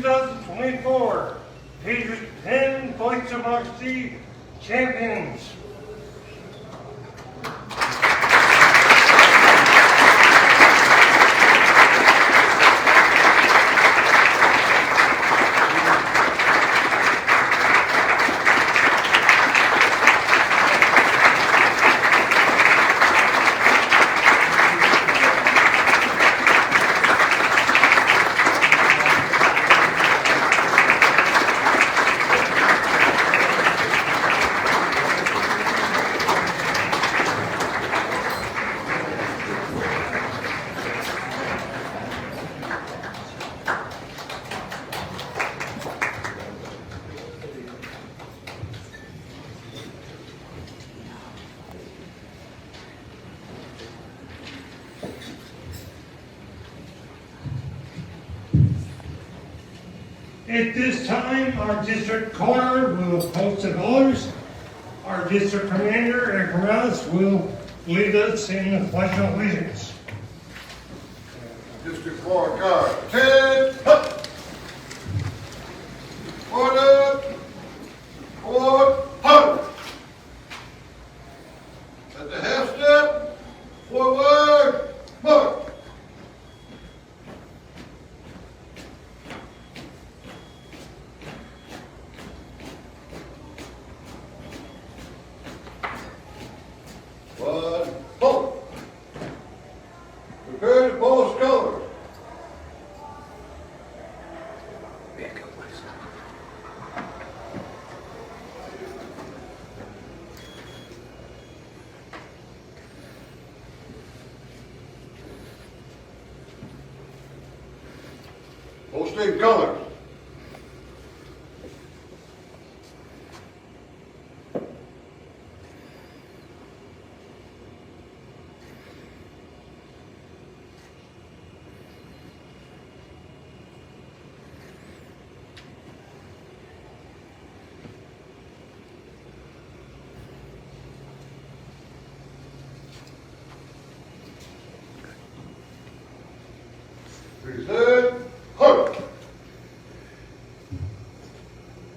2024 Patriot 10 Flights of Democracy Champions. At this time, our district coroner will post the colors. Our district commander, Eric Morales, will lead us in the Pledge of Allegiance. District Coroner card 10, up. Order, forward, halt. At the half step, forward, march. One, halt. Prepare to post colors. Posting colors. Present, halt.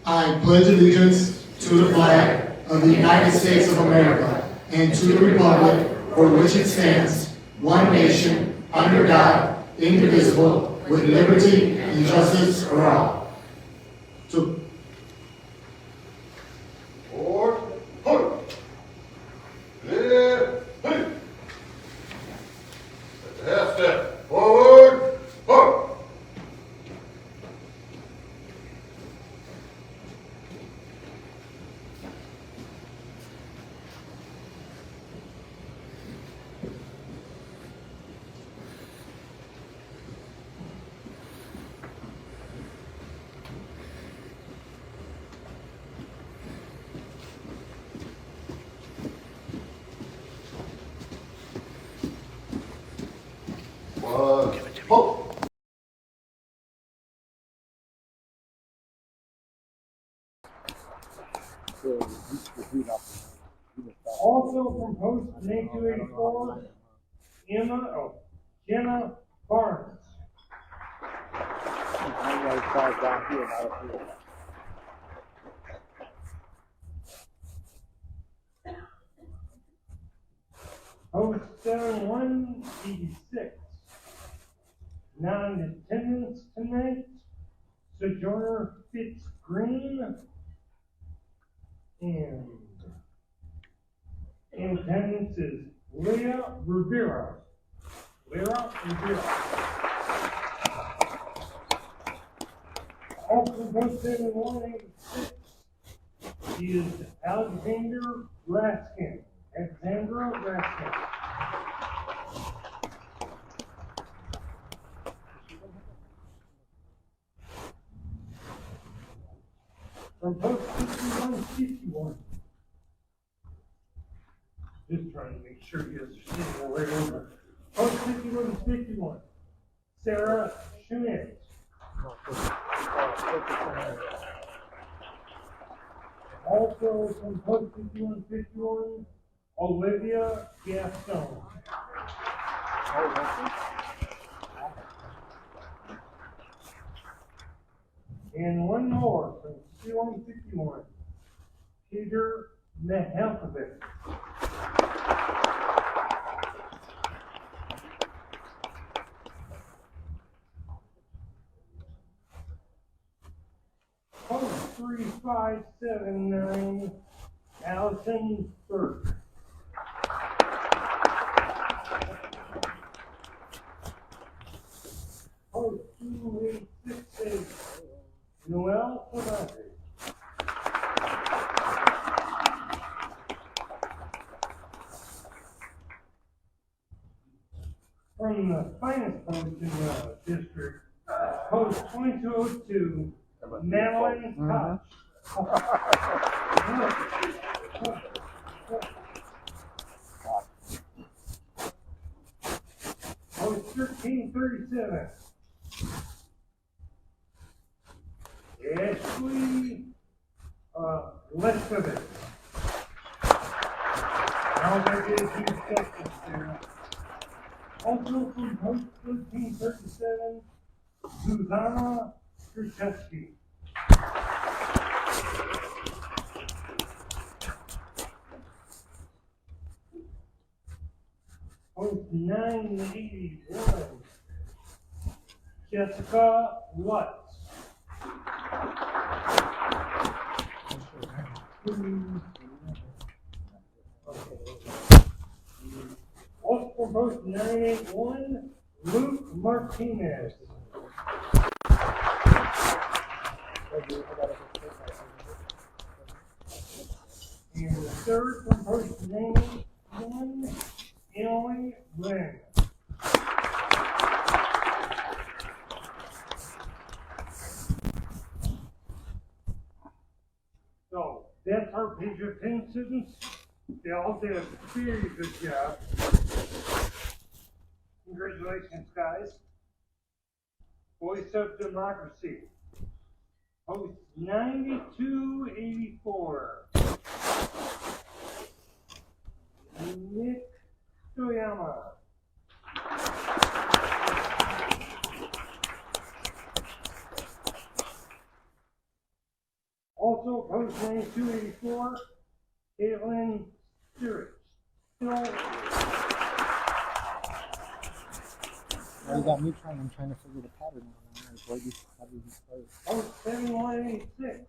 I pledge allegiance to the flag of the United States of America and to the republic for which it stands, one nation, under God, indivisible, with liberty and justice for all. To Forward, halt. Clear, halt. At the half step, forward, halt. One, halt. Also from post 8284, Jenna Barnes. Post 7186, non-attendance tonight, Sojourner Fitz Green, and in attendance is Leah Rivera. Also posted in 186 is Alexandra Raskin. From post 5151. Just trying to make sure you guys are sitting right over. Post 5151. Sarah Schmidt. Also from post 5151, Olivia Gaston. And one more from C-151, Peter Mehelkovic. Post 3579, Allison Burke. Post 2868, Noel Ferrante. From the finest post in the district, post 2202, Madeline Koch. Post 1337, Ashley Leskovich. Now that is two sections there. Also from post 1337, Susanna Krzyzewski. Post 981, Jessica Lutz. Also from post 981, Luke Martinez. And the third from post 981, Emily Lynn. So that's our Patriot 10 students. They all did a very good job. Congratulations, guys. Voice of Democracy. Post 9284. Nick Toyama. Also, post 9284, Caitlin Stewart. Now you got me trying. I'm trying to figure the pattern out. How did you start? Post 7186,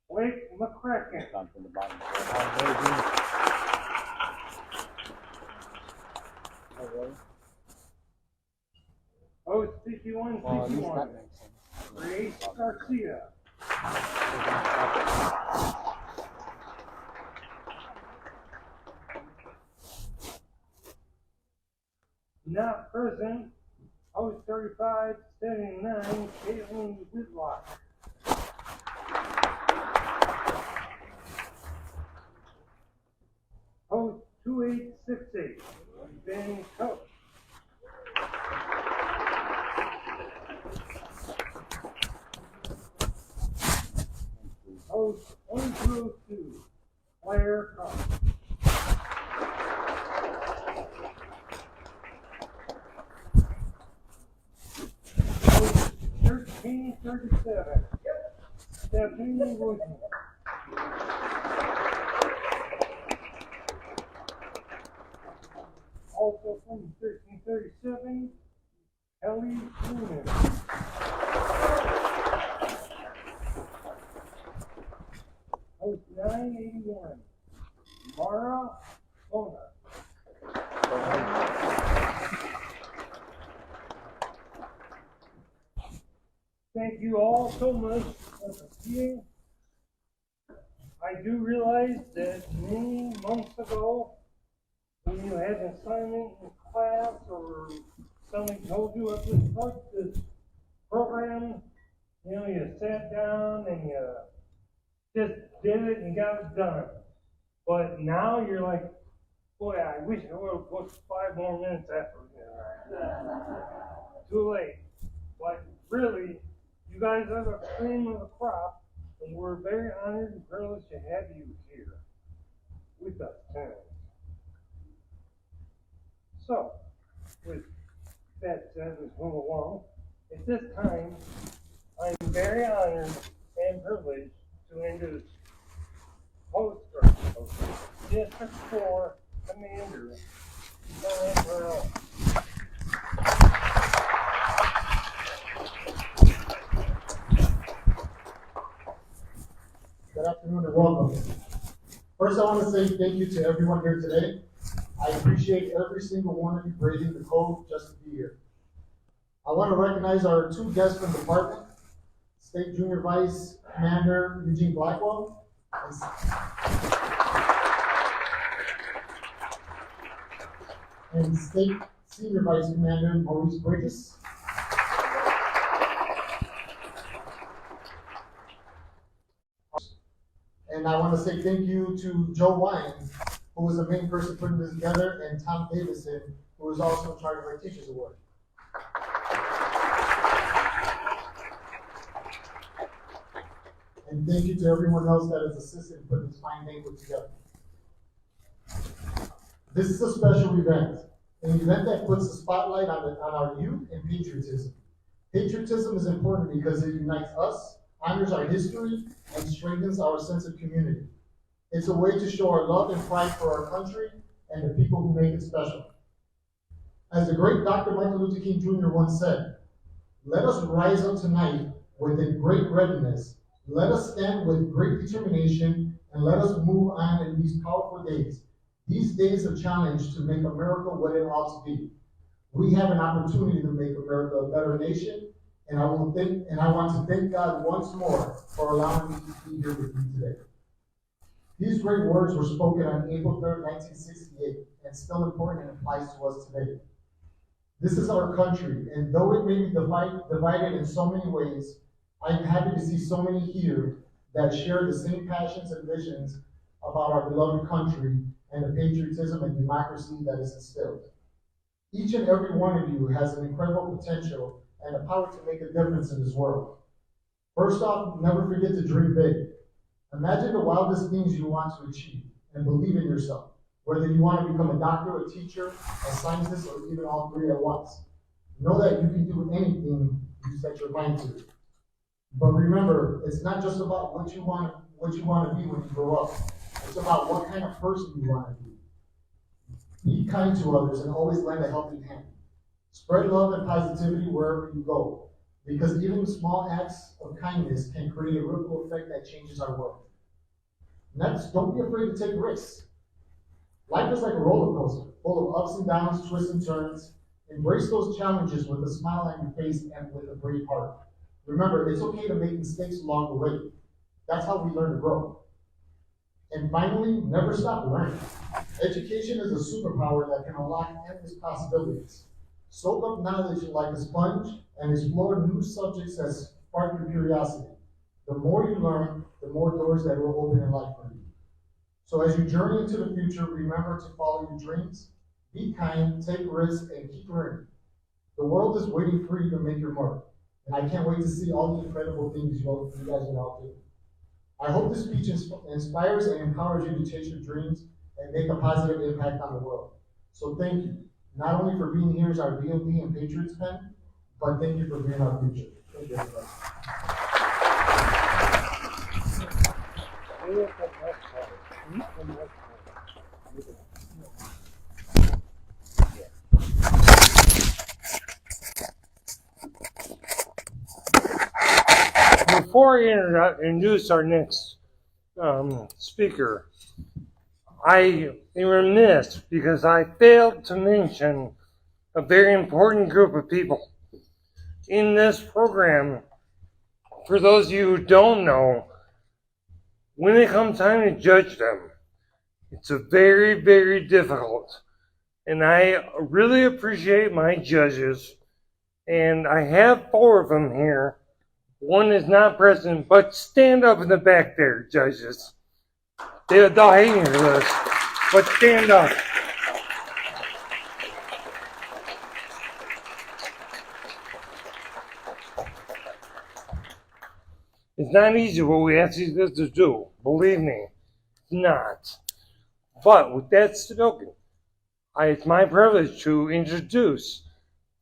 Blake McCracken. Down from the bottom. Oh, really? Post Well, at least 5161, that makes sense. Grace Garcia. Not present, post 3579, Caitlin Whitlock. Post 2868, Ben Coach. Post 1202, Claire Cox. Post 1337, Stephanie Woodman. Also from 1337, Kelly Newman. Post 981, Mara Bona. Thank you all so much for competing. I do realize that many months ago, when you had an assignment in class or somebody told you at this program, you know, you sat down and you just did it and got it done. But now you're like, boy, I wish I would have put 5 more minutes effort in. Too late. But really, you guys are the cream of the crop, and we're very honored and privileged to have you here with us tonight. So, with that said, let's move along. At this time, I'm very honored and privileged to introduce District 4 Commander, Patriot. Good afternoon and welcome. First, I want to say thank you to everyone here today. I appreciate every single one of you braving the cold just to be here. I want to recognize our two guests from the department, State Junior Vice Commander Eugene Blackwell and State Senior Vice Commander Maurice Bridges. And I want to say thank you to Joe Wines, who was the main person putting this together, and Tom Davison, who was also in charge of our Teachers Award. And thank you to everyone else that has assisted in putting this fine banquet together. This is a special event, an event that puts the spotlight on our youth and patriotism. Patriotism is important because it unites us, honors our history, and strengthens our sense of community. It's a way to show our love and pride for our country and the people who make it special. As the great Dr. Martin Luther King Jr. once said, "Let us rise up tonight with a great readiness. Let us stand with great determination, and let us move on in these powerful days. These days of challenge to make America what it ought to be. We have an opportunity to make America a better nation, and I want to thank God once more for allowing me to be here with you today." These great words were spoken on April 3rd, 1968, and still important and applies to us today. This is our country, and though it may be divided in so many ways, I'm happy to see so many here that share the same passions and visions about our beloved country and the patriotism and democracy that is instilled. Each and every one of you has an incredible potential and the power to make a difference in this world. First off, never forget to dream big. Imagine the wildest things you want to achieve and believe in yourself, whether you want to become a doctor, a teacher, a scientist, or even all three at once. Know that you can do anything you set your mind to. But remember, it's not just about what you want to be when you grow up. It's about what kind of person you want to be. Be kind to others and always lend a helping hand. Spread love and positivity wherever you go, because even small acts of kindness can create a ripple effect that changes our world. Next, don't be afraid to take risks. Life is like a roller coaster, full of ups and downs, twists and turns. Embrace those challenges with a smile on your face and with a brave heart. Remember, it's okay to make mistakes along the way. That's how we learn to grow. And finally, never stop learning. Education is a superpower that can unlock endless possibilities. Soak up knowledge like a sponge and explore new subjects that spark your curiosity. The more you learn, the more doors that will open in life for you. So as you journey into the future, remember to follow your dreams, be kind, take risks, and keep learning. The world is waiting for you to make your mark, and I can't wait to see all the incredible things you guys will all do. I hope this speech inspires and empowers you to chase your dreams and make a positive impact on the world. So thank you, not only for being here as our VOD and Patriots pen, but thank you for being our future. Thank you, everybody. Before I introduce our next speaker, I am remiss because I failed to mention a very important group of people in this program. For those of you who don't know, when it comes time to judge them, it's a very, very difficult. And I really appreciate my judges, and I have 4 of them here. One is not present, but stand up in the back there, judges. They'll hate me for this, but stand up. It's not easy what we ask these guys to do. Believe me, it's not. But with that spoken, it's my privilege to introduce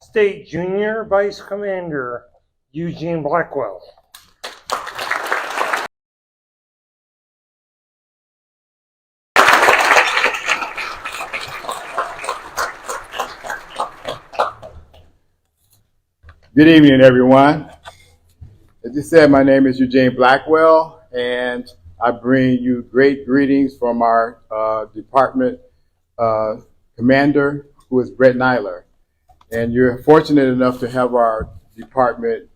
State Junior Vice Commander Eugene Blackwell. Good evening, everyone. As you said, my name is Eugene Blackwell, and I bring you great greetings from our department commander, who is Brett Nyler. And you're fortunate enough to have our department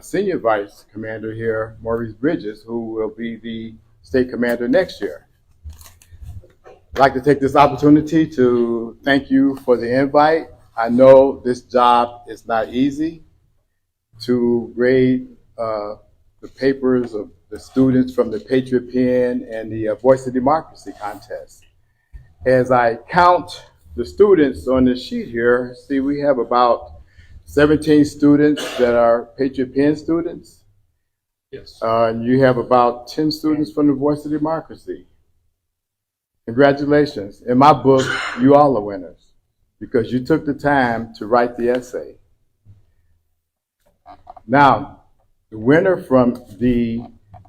senior vice commander here, Maurice Bridges, who will be the state commander next year. I'd like to take this opportunity to thank you for the invite. I know this job is not easy. To grade the papers of the students from the Patriot Pen and the Voice of Democracy contest. As I count the students on this sheet here, see we have about 17 students that are Patriot Pen students. Yes. And you have about 10 students from the Voice of Democracy. Congratulations. In my book, you all are winners because you took the time to write the essay. Now, the winner from the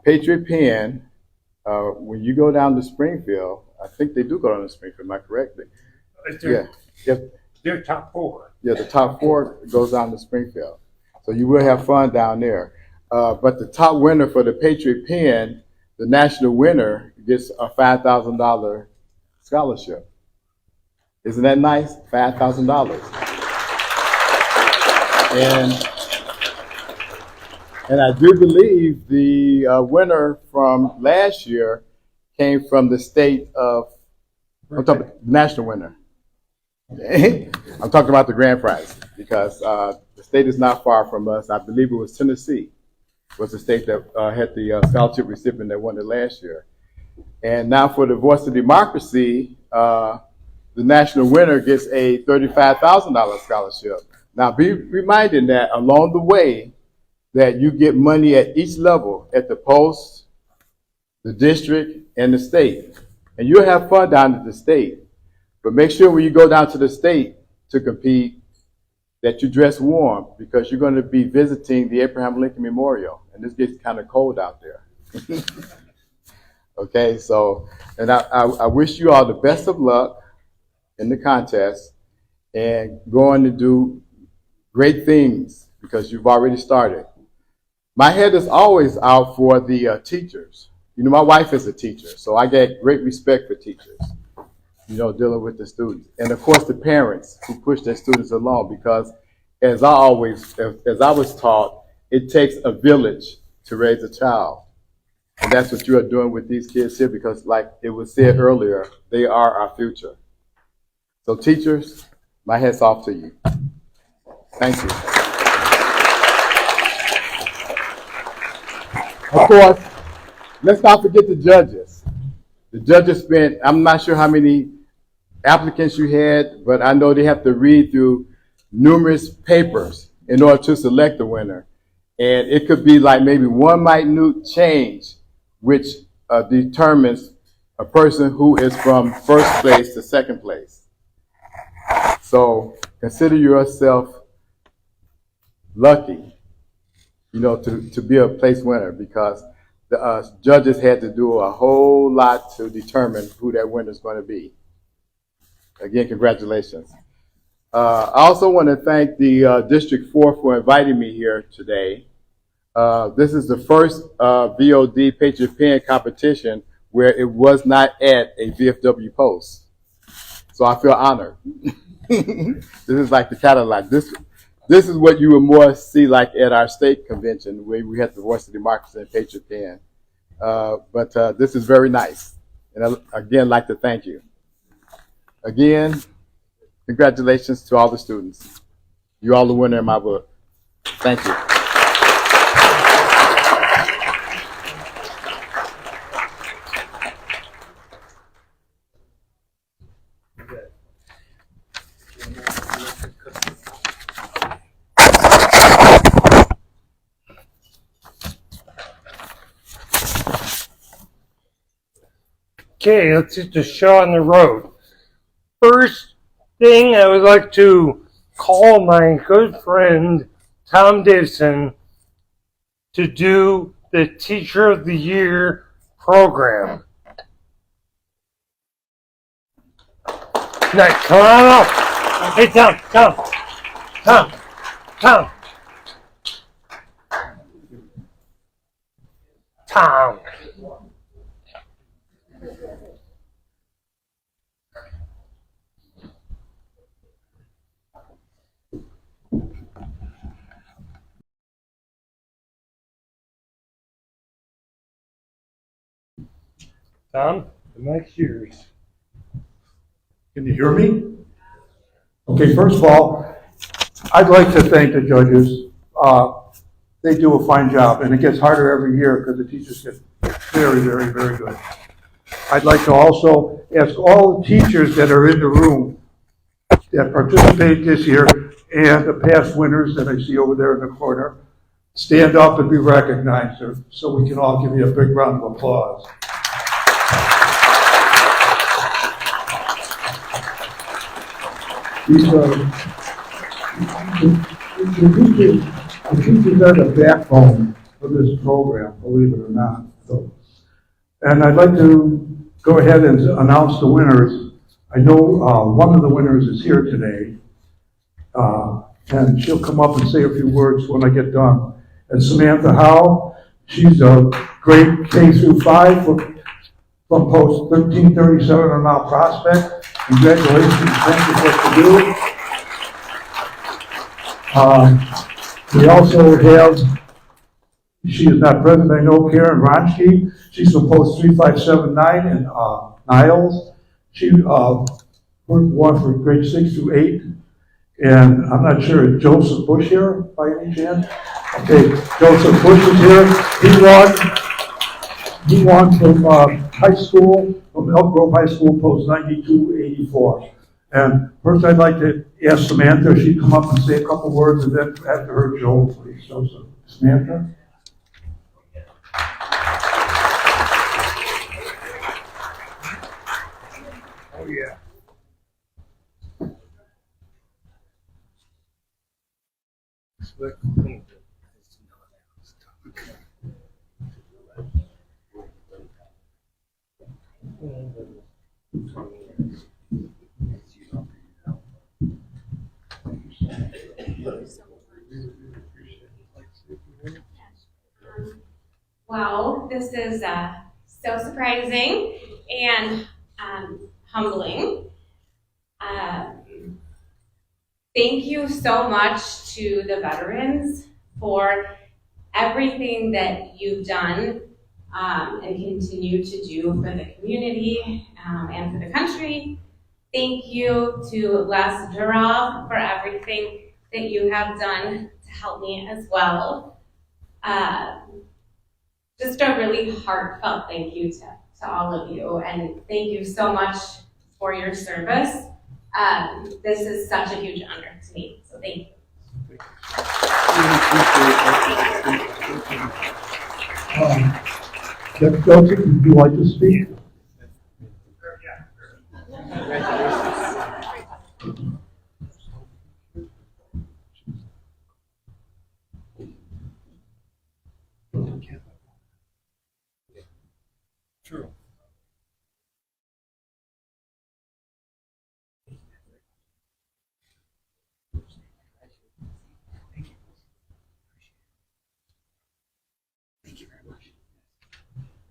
Patriot Pen, when you go down to Springfield, I think they do go down to Springfield, am I correct? They're top four. Yeah, the top four goes down to Springfield. So you will have fun down there. But the top winner for the Patriot Pen, the national winner, gets a $5,000 scholarship. Isn't that nice? $5,000. And I do believe the winner from last year came from the state of, I'm talking about the national winner. I'm talking about the grand prize because the state is not far from us. I believe it was Tennessee was the state that had the scholarship recipient that won it last year. And now for the Voice of Democracy, the national winner gets a $35,000 scholarship. Now be reminded that along the way, that you get money at each level, at the post, the district, and the state. And you'll have fun down at the state. But make sure when you go down to the state to compete that you dress warm because you're going to be visiting the Abraham Lincoln Memorial. And this gets kind of cold out there. Okay, so, and I wish you all the best of luck in the contest and going to do great things because you've already started. My head is always out for the teachers. You know, my wife is a teacher, so I get great respect for teachers, you know, dealing with the students. And of course, the parents who push their students along because as I was taught, it takes a village to raise a child. And that's what you are doing with these kids here because like it was said earlier, they are our future. So teachers, my hat's off to you. Thank you. Of course, let's not forget the judges. The judges spent, I'm not sure how many applicants you had, but I know they have to read through numerous papers in order to select the winner. And it could be like maybe one minute change, which determines a person who is from first place to second place. So consider yourself lucky, you know, to be a place winner because the judges had to do a whole lot to determine who that winner is going to be. Again, congratulations. I also want to thank the District 4 for inviting me here today. This is the first VOD Patriot Pen competition where it was not at a VFW post. So I feel honored. This is like the Cadillac. This is what you would more see like at our state convention where we had the Voice of Democracy and Patriot Pen. But this is very nice. And I, again, like to thank you. Again, congratulations to all the students. You all the winner in my book. Thank you. Okay, let's get the show on the road. First thing, I would like to call my good friend Tom Davison to do the Teacher of the Year program. Nice, come on up. Hey, Tom, Tom. Tom, the mic's yours. Can you hear me? Okay, first of all, I'd like to thank the judges. They do a fine job, and it gets harder every year because the teachers get very, very, very good. I'd like to also ask all the teachers that are in the room that participated this year and the past winners that I see over there in the corner, stand up and be recognized so we can all give you a big round of applause. The teachers are the backbone of this program, believe it or not. And I'd like to go ahead and announce the winners. I know one of the winners is here today, and she'll come up and say a few words when I get done. And Samantha Howe, she's a grade K through 5 from post 1337 on Mount Prospect. Congratulations, thank you for what you do. We also have, she is not present, I know, Karen Ronski. She's from post 3579 in Niles. She won for grade 6 through 8. And I'm not sure, is Joseph Bush here by any chance? Okay, Joseph Bush is here. He won from high school, from Elk Grove High School, post 9284. And first I'd like to ask Samantha if she'd come up and say a couple words, and then after her, Joel, please. Joseph. Samantha? Oh, yeah. Wow, this is so surprising and humbling. Thank you so much to the veterans for everything that you've done and continue to do for the community and for the country. Thank you to Les Durov for everything that you have done to help me as well. Just a really heartfelt thank you to all of you, and thank you so much for your service. This is such a huge honor to me, so thank you. Jeff Joseph, would you like to speak? True.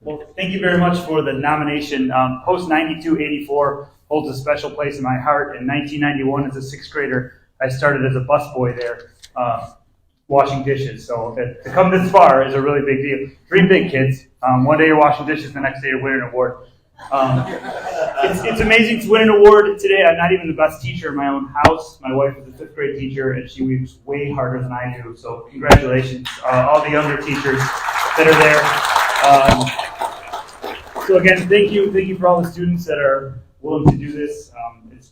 Well, thank you very much for the nomination. Post 9284 holds a special place in my heart. In 1991, as a sixth grader, I started as a busboy there, washing dishes. So to come this far is a really big deal. Dream big, kids. One day you're washing dishes, the next day you're winning an award. It's amazing to win an award today. I'm not even the best teacher in my own house. My wife is a fifth grade teacher, and she weaves way harder than I do. So congratulations, all the younger teachers that are there. So again, thank you for all the students that are willing to do this.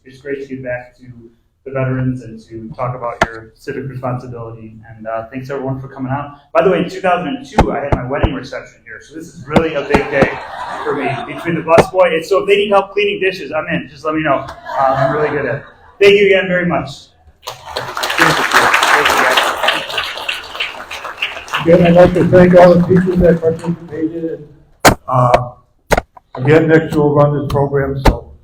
It's great to get back to the veterans and to talk about your civic responsibility. And thanks everyone for coming out. By the way, in 2002, I had my wedding reception here, so this is really a big day for me. Between the busboy, so if they need help cleaning dishes, I'm in. Just let me know. I'm really good at it. Thank you again very much. Again, I'd like to thank all the teachers that participated. Again, next year we'll run this program, so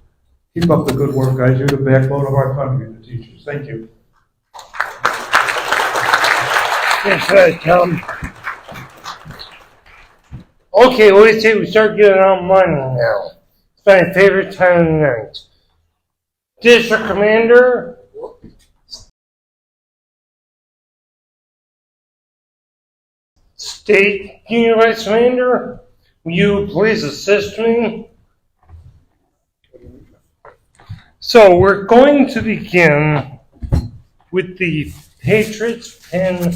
keep up the good work, guys. You're the backbone of our country, the teachers. Thank you. Yes, right, Tom. Okay, wait till we start getting on money now. It's my favorite time of the night. District Commander. State Union Vice Commander, will you please assist me? So we're going to begin with the Patriots Pen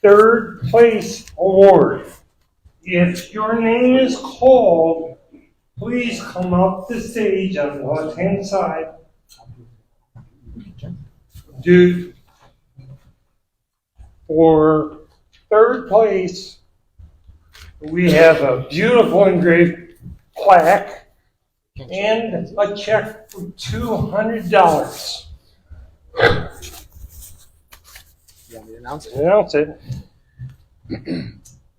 third place award. If your name is called, please come up the stage on the left-hand side. Dude, for third place, we have a beautiful engraved plaque and a check for $200. You want me to announce it? Announce it.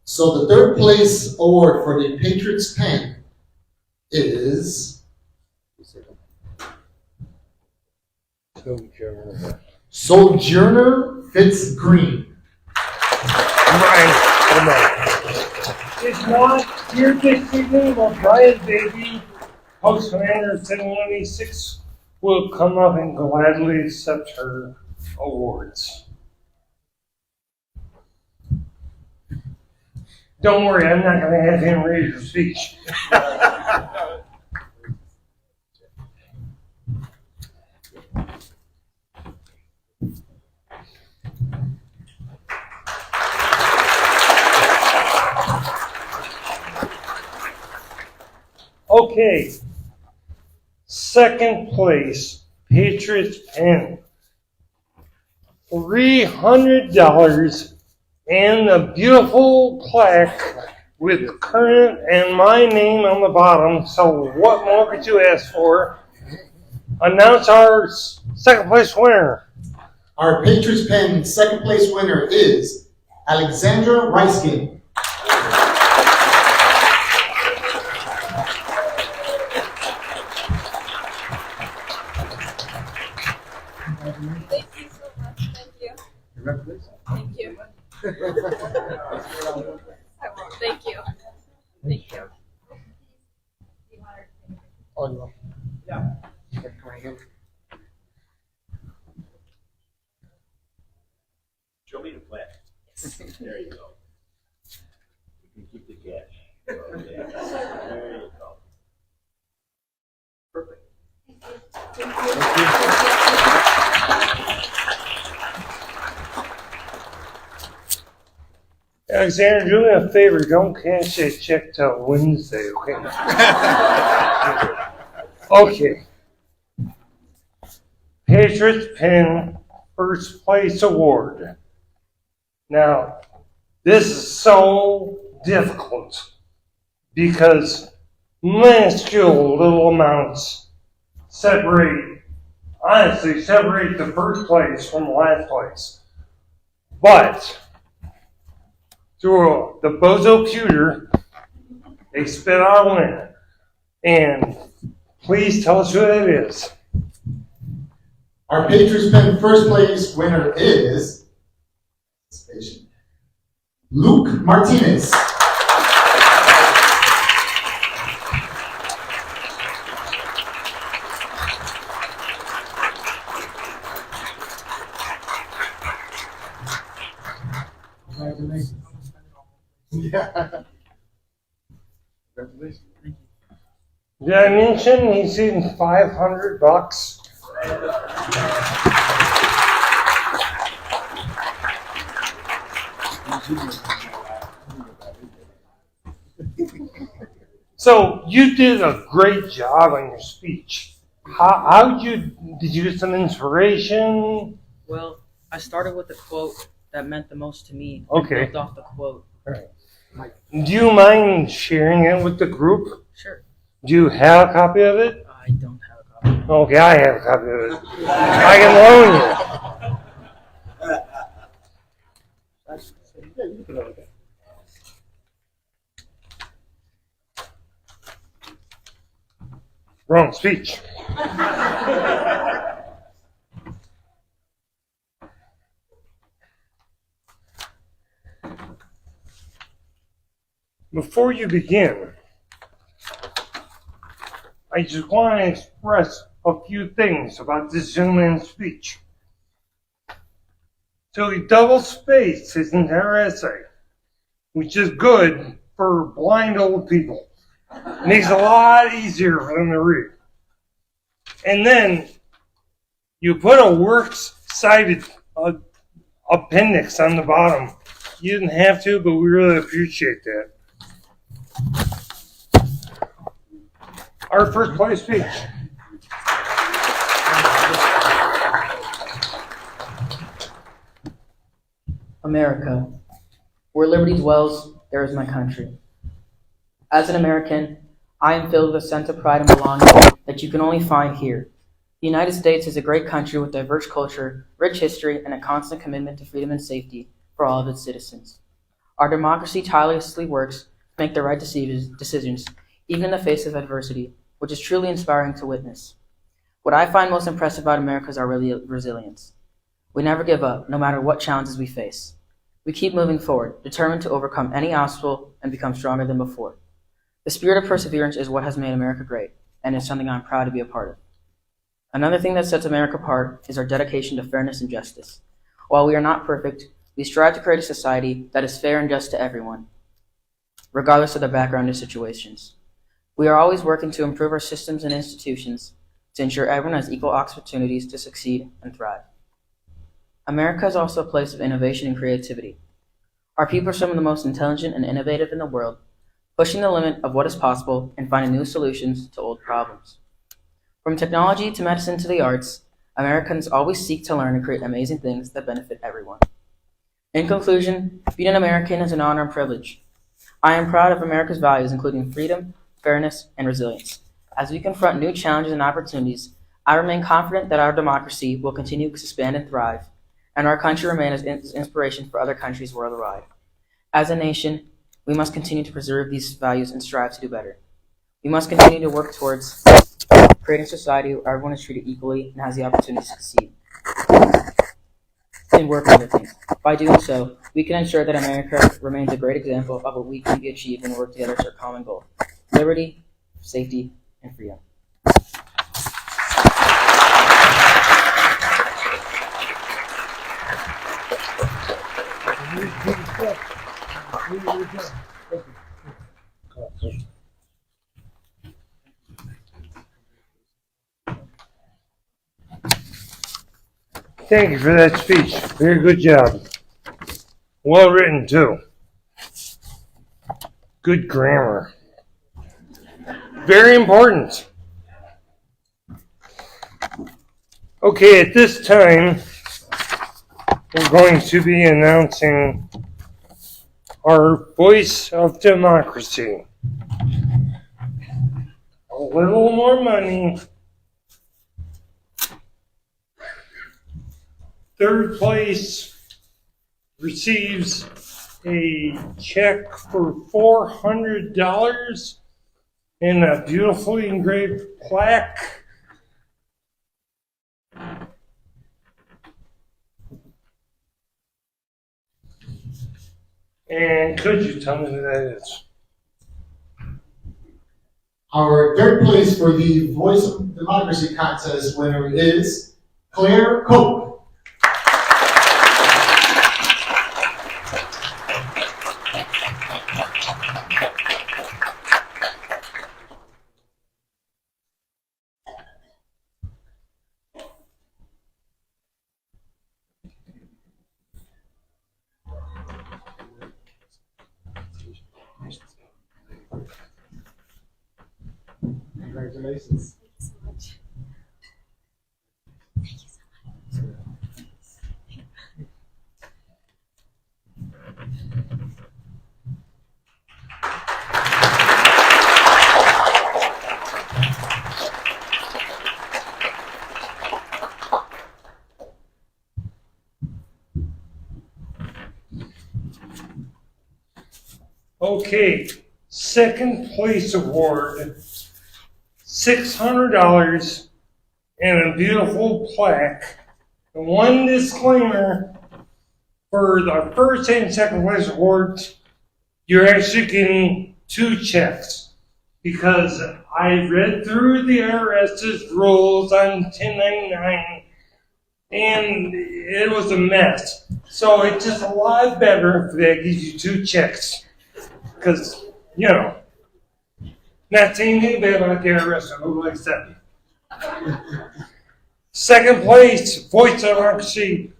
So the third place award for the Patriots pen is Sojourner Fitz Green. Come on. If not here this evening, well, Brian Baby, Post Commander 716, will come up and gladly accept her awards. Don't worry, I'm not going to have him read her speech. Okay, second place, Patriots pen, $300 and a beautiful plaque with current and my name on the bottom. So what more could you ask for? Announce our second place winner. Our Patriots pen second place winner is Alexandra Reiskin. Thank you so much. Thank you. Thank you. I won't. Thank you. Thank you. Oh, no. Yeah. Show me the plan. There you go. You can keep the cash. Okay. There you go. Perfect. Alexander, do me a favor, don't cash that check till Wednesday, okay? Okay. Patriots pen first place award. Now, this is so difficult because minuscule little amounts separate the first place from last place. But through the bozo computer, they spit out a winner. And please tell us who that is. Our Patriots pen first place winner is Luke Martinez. Congratulations. Yeah. Congratulations. Did I mention he's in $500? So you did a great job on your speech. Did you get some inspiration? Well, I started with a quote that meant the most to me. Okay. I built off the quote. Right. Do you mind sharing it with the group? Sure. Do you have a copy of it? I don't have a copy. Okay, I have a copy of it. I can loan you. Yeah, you can put it over there. Wrong speech. Before you begin, I just want to express a few things about this gentleman's speech. So he double-spaced his entire essay, which is good for blind old people. Makes it a lot easier for them to read. And then you put a works-cited appendix on the bottom. You didn't have to, but we really appreciate that. Our first place speech. America. Where liberty dwells, there is my country. As an American, I am filled with a sense of pride and belonging that you can only find here. The United States is a great country with diverse culture, rich history, and a constant commitment to freedom and safety for all of its citizens. Our democracy tirelessly works to make the right decisions, even in the face of adversity, which is truly inspiring to witness. What I find most impressive about America is our resilience. We never give up, no matter what challenges we face. We keep moving forward, determined to overcome any obstacle and become stronger than before. The spirit of perseverance is what has made America great, and is something I'm proud to be a part of. Another thing that sets America apart is our dedication to fairness and justice. While we are not perfect, we strive to create a society that is fair and just to everyone, regardless of their background and situations. We are always working to improve our systems and institutions to ensure everyone has equal opportunities to succeed and thrive. America is also a place of innovation and creativity. Our people are some of the most intelligent and innovative in the world, pushing the limit of what is possible and finding new solutions to old problems. From technology to medicine to the arts, Americans always seek to learn and create amazing things that benefit everyone. In conclusion, being an American is an honor and privilege. I am proud of America's values, including freedom, fairness, and resilience. As we confront new challenges and opportunities, I remain confident that our democracy will continue to expand and thrive, and our country remain as inspiration for other countries worldwide. As a nation, we must continue to preserve these values and strive to do better. We must continue to work towards creating a society where everyone is treated equally and has the opportunity to succeed and work on things. By doing so, we can ensure that America remains a great example of what we can achieve when we work together to our common goal: liberty, safety, and freedom. Thank you for that speech. Very good job. Well written, too. Good grammar. Very important. Okay, at this time, we're going to be announcing our Voice of Democracy. A little more money. Third place receives a check for $400 and a beautifully engraved plaque. And could you tell me who that is? Our third place for the Voice of Democracy contest winner is Claire Cope. Congratulations. Okay, second place award, $600 and a beautiful plaque. And one disclaimer, for the first and second place awards, you're actually getting 2 checks. Because I read through the IRS's rules on 1099 and it was a mess. So it's just a lot better if they give you 2 checks. Because, you know, not saying anything bad about the IRS, I would like to say. Second place, Voice of Democracy,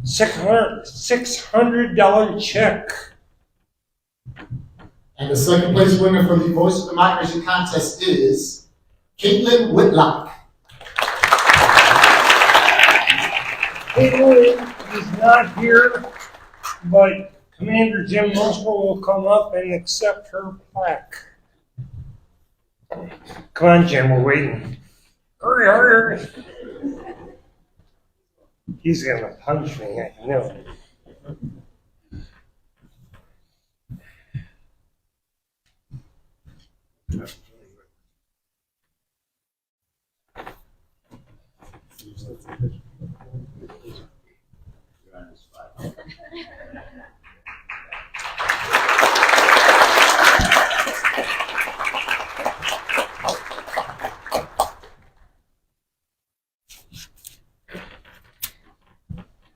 $600 check. And the second place winner for the Voice of Democracy contest is Caitlin Whitlock. Caitlin is not here, but Commander Jim Musker will come up and accept her plaque. Come on, Jim, we're waiting. Hurry, hurry. He's gonna punch me, I know.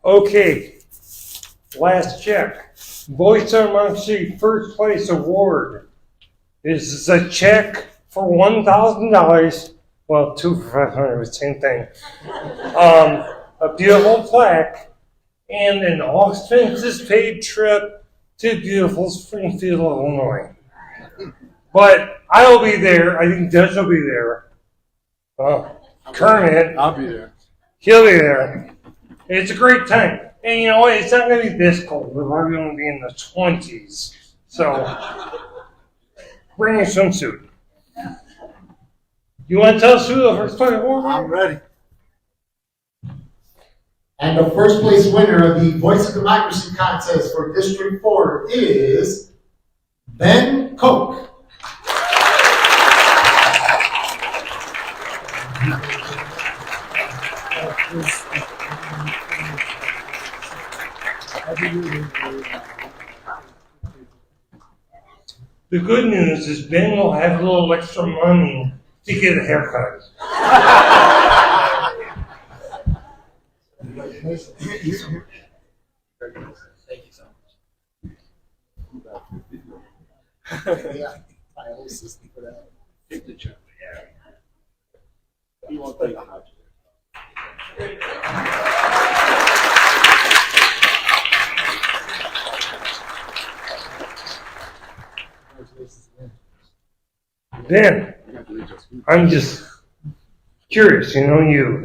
Okay, last check. Voice of Democracy first place award is a check for $1,000. Well, 2 for $500, same thing. A beautiful plaque and an all expenses paid trip to beautiful Springfield, Illinois. But I will be there. I think Dutch will be there. Kermit. I'll be there. He'll be there. It's a great time. And you know what? It's not going to be this cold. We're probably going to be in the 20s. So, bring your swimsuit. You want to tell us who the first place award? I'm ready. And the first place winner of the Voice of Democracy contest for District 4 is Ben Koch. The good news is Ben will have a little extra money to get a haircut. Thank you so much. Yeah, my whole system for that. Take the check. Yeah. You won't take how much. Ben, I'm just curious, you know, you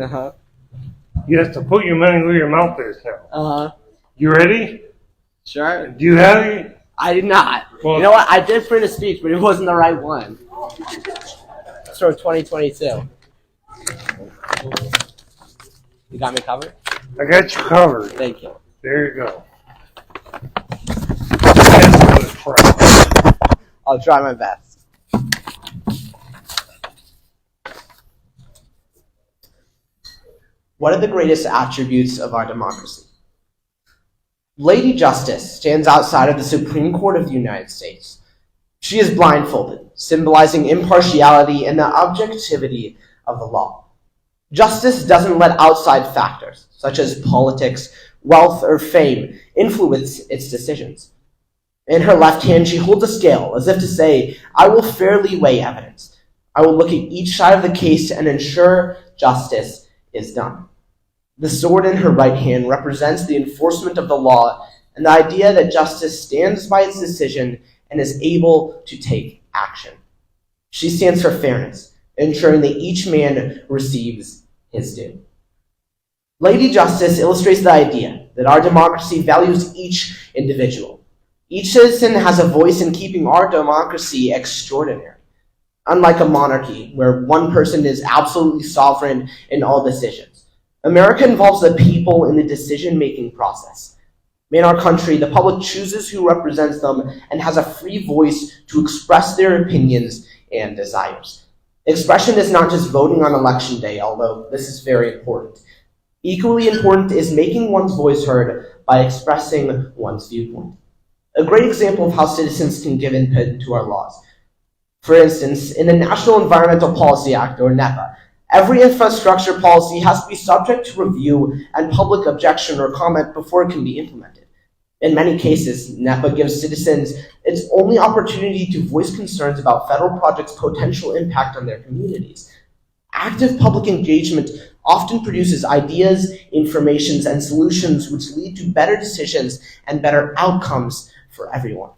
have to put your money where your mouth is now. You ready? Sure. Do you have any? I did not. Well, you know what? I did print a speech, but it wasn't the right one. It's from 2022. You got me covered? I got you covered. Thank you. There you go. That's crap. I'll try my best. What are the greatest attributes of our democracy? Lady Justice stands outside of the Supreme Court of the United States. She is blindfolded, symbolizing impartiality and the objectivity of the law. Justice doesn't let outside factors, such as politics, wealth, or fame, influence its decisions. In her left hand, she holds a scale, as if to say, I will fairly weigh evidence. I will look at each side of the case and ensure justice is done. The sword in her right hand represents the enforcement of the law and the idea that justice stands by its decision and is able to take action. She stands for fairness, ensuring that each man receives his due. Lady Justice illustrates the idea that our democracy values each individual. Each citizen has a voice in keeping our democracy extraordinary. Unlike a monarchy, where one person is absolutely sovereign in all decisions, America involves the people in the decision-making process. In our country, the public chooses who represents them and has a free voice to express their opinions and desires. Expression is not just voting on election day, although this is very important. Equally important is making one's voice heard by expressing one's viewpoint. A great example of how citizens can give input to our laws. For instance, in the National Environmental Policy Act, or NEPA, every infrastructure policy has to be subject to review and public objection or comment before it can be implemented. In many cases, NEPA gives citizens its only opportunity to voice concerns about federal projects' potential impact on their communities. Active public engagement often produces ideas, informations, and solutions which lead to better decisions and better outcomes for everyone.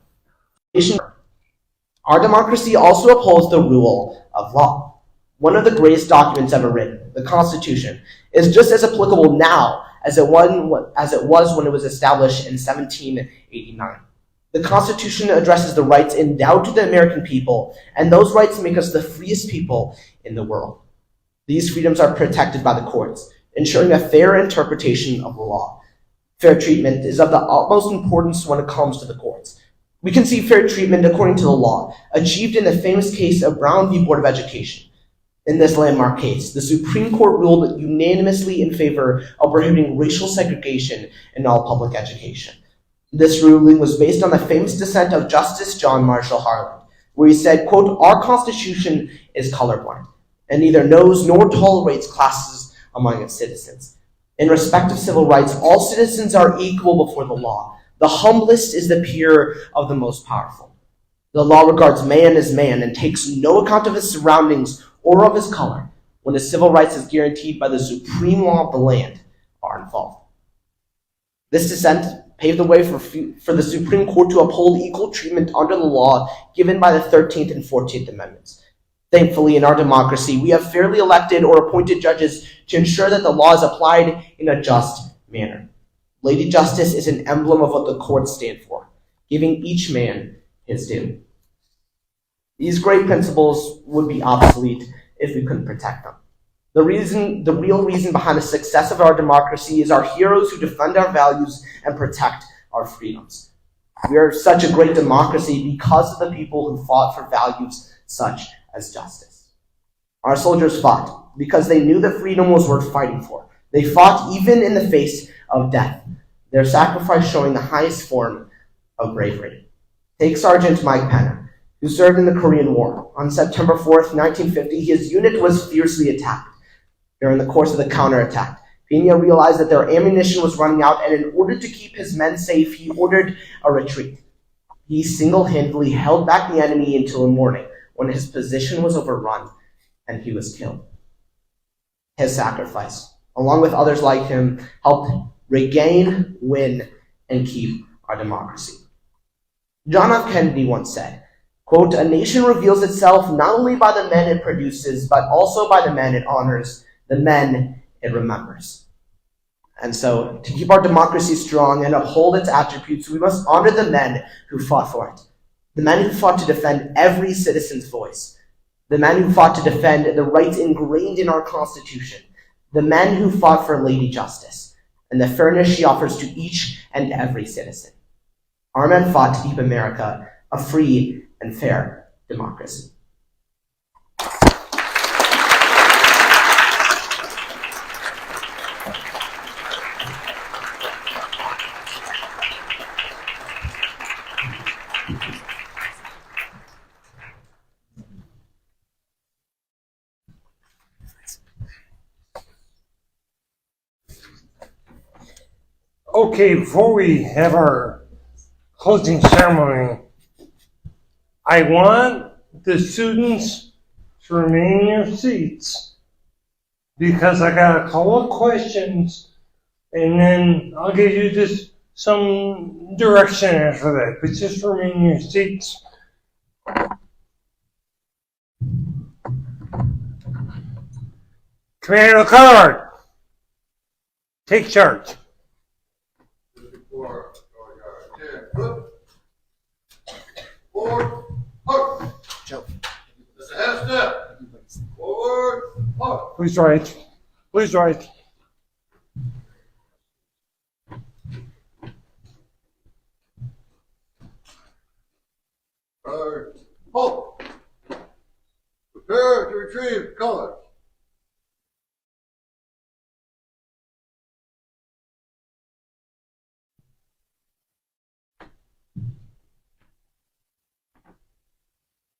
Our democracy also upholds the rule of law. One of the greatest documents ever written, the Constitution, is just as applicable now as it was when it was established in 1789. The Constitution addresses the rights endowed to the American people, and those rights make us the freest people in the world. These freedoms are protected by the courts, ensuring a fair interpretation of the law. Fair treatment is of the utmost importance when it comes to the courts. We can see fair treatment according to the law, achieved in the famous case of Brown v. Board of Education. In this landmark case, the Supreme Court ruled unanimously in favor of prohibiting racial segregation in all public education. This ruling was based on the famous dissent of Justice John Marshall Harlan, where he said, quote, "Our Constitution is colorblind, and neither knows nor tolerates classes among its citizens. In respect of civil rights, all citizens are equal before the law. The humblest is the peer of the most powerful. The law regards man as man and takes no account of his surroundings or of his color when the civil rights is guaranteed by the supreme law of the land are involved." This dissent paved the way for the Supreme Court to uphold equal treatment under the law given by the 13th and 14th Amendments. Thankfully, in our democracy, we have fairly elected or appointed judges to ensure that the law is applied in a just manner. Lady Justice is an emblem of what the courts stand for, giving each man his due. These great principles would be obsolete if we couldn't protect them. The real reason behind the success of our democracy is our heroes who defend our values and protect our freedoms. We are such a great democracy because of the people who fought for values such as justice. Our soldiers fought because they knew that freedom was worth fighting for. They fought even in the face of death, their sacrifice showing the highest form of bravery. Take Sergeant Mike Penner, who served in the Korean War. On September 4th, 1950, his unit was fiercely attacked. During the course of the counterattack, Pena realized that their ammunition was running out, and in order to keep his men safe, he ordered a retreat. He single-handedly held back the enemy until morning, when his position was overrun and he was killed. His sacrifice, along with others like him, helped regain, win, and keep our democracy. John F. Kennedy once said, quote, "A nation reveals itself not only by the men it produces, but also by the men it honors, the men it remembers." And so, to keep our democracy strong and uphold its attributes, we must honor the men who fought for it. The men who fought to defend every citizen's voice. The men who fought to defend the rights ingrained in our Constitution. The men who fought for Lady Justice and the fairness she offers to each and every citizen. Our men fought to keep America a free and fair democracy. Okay, before we have our closing ceremony, I want the students to remain in your seats because I got a couple of questions and then I'll give you just some direction after that, but just remain in your seats. Commander Card, take charge. Forward, hug. Joe. Just a half step. Forward, hug. Please right. Please right. Halt. Prepare to retrieve colors.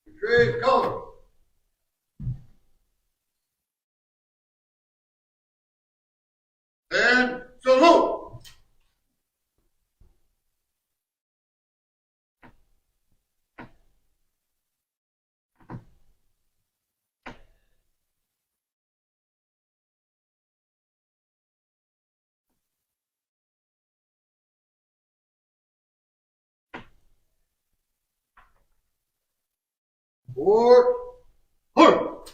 Retrieve colors. And salute. Forward. Halt.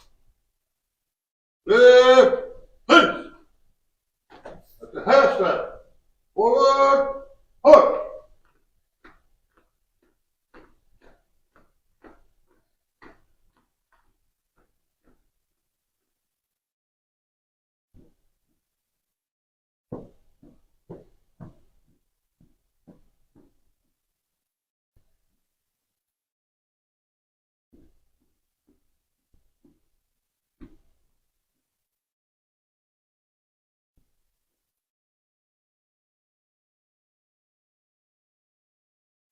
Left. Hands. That's a half step. Forward. Halt.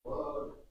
One.